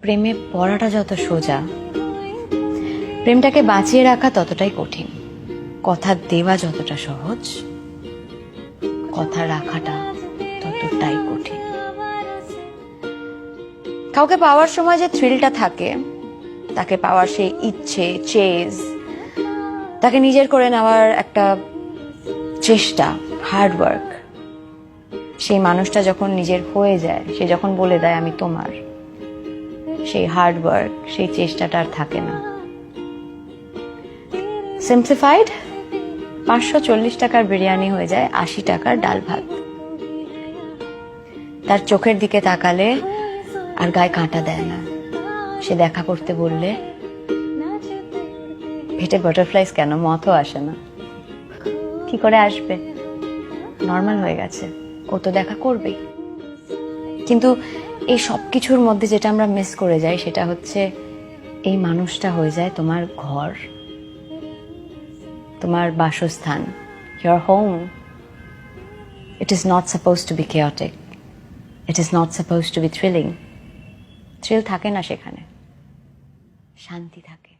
প্রেমে পড়াটা যত সোজা, প্রেমটাকে বাঁচিয়ে রাখা ততটাই কঠিন। কথা দেওয়া যতটা সহজ, কথা রাখাটা ততটাই কঠিন। কাউকে পাওয়ার সময় যে থ্রিলটা থাকে, তাকে পাওয়ার সেই ইচ্ছে, চেজ, তাকে নিজের করে নেওয়ার একটা চেষ্টা, হার্ডওয়ার্ক, সেই মানুষটা যখন নিজের হয়ে যায়, সে যখন বলে দেয় আমি তোমার, সেই হার্ডওয়ার্ক, সেই চেষ্টাটা আর থাকে না। সিম্পলিফাইড 540 টাকার বিরিয়ানি হয়ে যায় 80 টাকার ডাল ভাত। তার চোখের দিকে তাকালে আর গায়ে কাঁটা দেয় না। সে দেখা করতে বললে পেটে বাটারফ্লাইজ কেন, মথও আসে না। কি করে আসবে? নর্মাল হয়ে গেছে, ও তো দেখা করবেই। কিন্তু এই সব কিছুর মধ্যে যেটা আমরা মিস করে যাই, সেটা হচ্ছে এই মানুষটা হয়ে যায় তোমার ঘর, তোমার বাসস্থান, your home. It is not supposed to be chaotic. It is not supposed to be thrilling. Thrill থাকে না সেখানে, শান্তি থাকে।